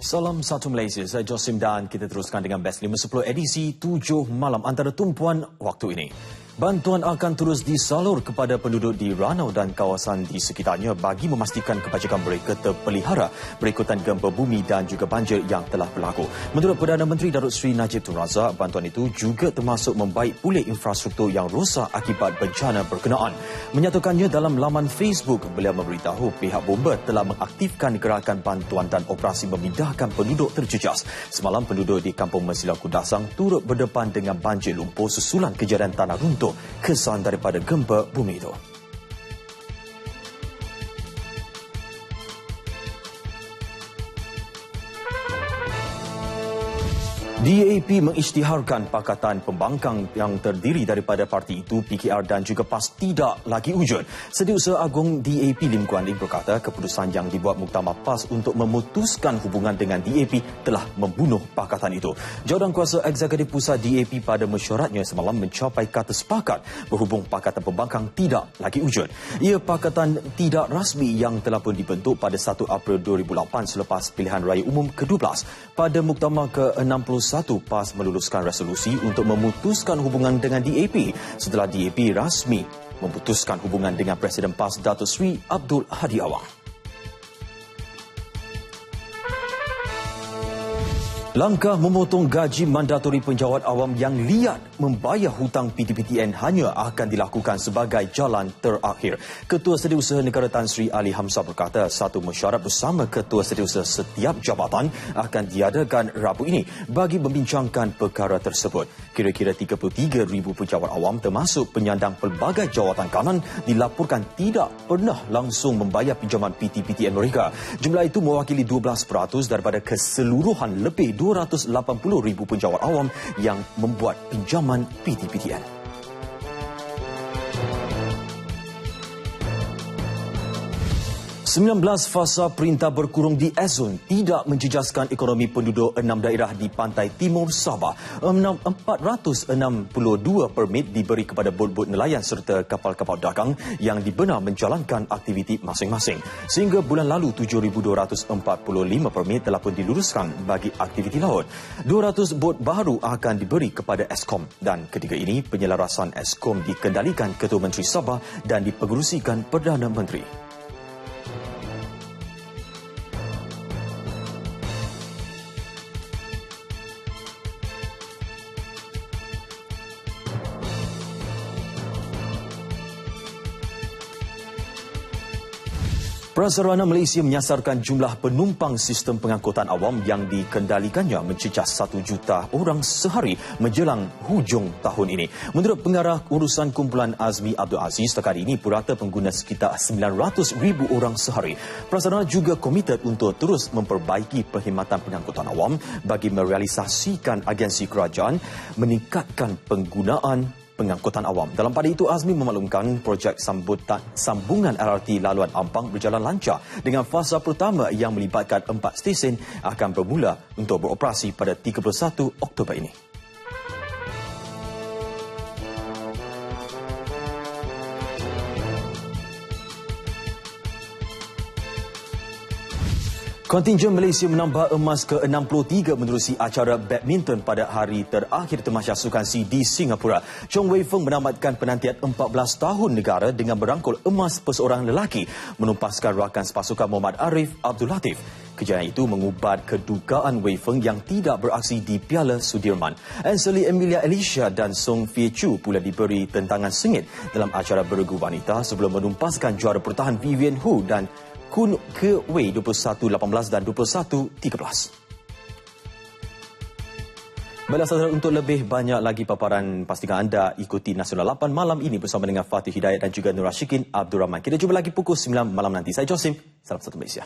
Salam satu Malaysia, saya Josim dan kita teruskan dengan Best 510 edisi 7 malam antara tumpuan waktu ini. Bantuan akan terus disalur kepada penduduk di Ranau dan kawasan di sekitarnya bagi memastikan kebajikan mereka terpelihara berikutan gempa bumi dan juga banjir yang telah berlaku. Menurut Perdana Menteri Datuk Seri Najib Tun Razak, bantuan itu juga termasuk membaik pulih infrastruktur yang rosak akibat bencana berkenaan. Menyatakannya dalam laman Facebook, beliau memberitahu pihak bomba telah mengaktifkan gerakan bantuan dan operasi memindahkan penduduk terjejas. Semalam penduduk di Kampung Mesilau Kudasang turut berdepan dengan banjir lumpur susulan kejadian tanah runtuh kesan daripada gempa bumi itu. DAP mengisytiharkan Pakatan Pembangkang yang terdiri daripada parti itu, PKR dan juga PAS tidak lagi wujud. Setiausaha Agung DAP Lim Kuan Ing berkata keputusan yang dibuat Muktamar PAS untuk memutuskan hubungan dengan DAP telah membunuh pakatan itu. Jawatankuasa Eksekutif Pusat DAP pada mesyuaratnya semalam mencapai kata sepakat berhubung Pakatan Pembangkang tidak lagi wujud. Ia pakatan tidak rasmi yang telah pun dibentuk pada 1 April 2008 selepas pilihan raya umum ke-12. Pada Muktamar ke-61 PAS meluluskan resolusi untuk memutuskan hubungan dengan DAP setelah DAP rasmi memutuskan hubungan dengan Presiden PAS Datuk Seri Abdul Hadi Awang. Langkah memotong gaji mandatori penjawat awam yang liat membayar hutang PTPTN hanya akan dilakukan sebagai jalan terakhir. Ketua Setiausaha Negara Tan Sri Ali Hamzah berkata satu mesyuarat bersama Ketua Setiausaha setiap jabatan akan diadakan Rabu ini bagi membincangkan perkara tersebut. Kira-kira 33,000 penjawat awam termasuk penyandang pelbagai jawatan kanan dilaporkan tidak pernah langsung membayar pinjaman PTPTN mereka. Jumlah itu mewakili 12% daripada keseluruhan lebih 280,000 penjawat awam yang membuat pinjaman PTPTN. 19 fasa perintah berkurung di Ezun tidak menjejaskan ekonomi penduduk 6 daerah di pantai timur Sabah. 462 permit diberi kepada bot-bot nelayan serta kapal-kapal dagang yang dibenar menjalankan aktiviti masing-masing. Sehingga bulan lalu 7,245 permit telah pun diluluskan bagi aktiviti laut. 200 bot baru akan diberi kepada Eskom dan ketika ini penyelarasan Eskom dikendalikan Ketua Menteri Sabah dan dipengerusikan Perdana Menteri. Prasarana Malaysia menyasarkan jumlah penumpang sistem pengangkutan awam yang dikendalikannya mencecah 1 juta orang sehari menjelang hujung tahun ini. Menurut Pengarah Urusan Kumpulan Azmi Abdul Aziz, setakat ini purata pengguna sekitar 900,000 orang sehari. Prasarana juga komited untuk terus memperbaiki perkhidmatan pengangkutan awam bagi merealisasikan agensi kerajaan meningkatkan penggunaan pengangkutan awam. Dalam pada itu, Azmi memaklumkan projek sambungan LRT Laluan Ampang berjalan lancar dengan fasa pertama yang melibatkan 4 stesen akan bermula untuk beroperasi pada 31 Oktober ini. Kontingen Malaysia menambah emas ke-63 menerusi acara badminton pada hari terakhir Tamasya Sukan C di Singapura. Chong Wei Feng menamatkan penantian 14 tahun negara dengan merangkul emas perseorangan lelaki menumpaskan rakan sepasukan Muhammad Arif Abdul Latif. Kejayaan itu mengubat kedukaan Wei Feng yang tidak beraksi di Piala Sudirman. Anseli Emilia Alicia dan Song Fie Chu pula diberi tentangan sengit dalam acara beregu wanita sebelum menumpaskan juara pertahan Vivian Hu dan Kun Ke Wei 21-18 dan 21-13. Baiklah saudara, untuk lebih banyak lagi paparan pastikan anda ikuti Nasional 8 malam ini bersama dengan Fatih Hidayat dan juga Nur Ashikin Abdul Rahman. Kita jumpa lagi pukul 9 malam nanti. Saya Josim, salam satu Malaysia.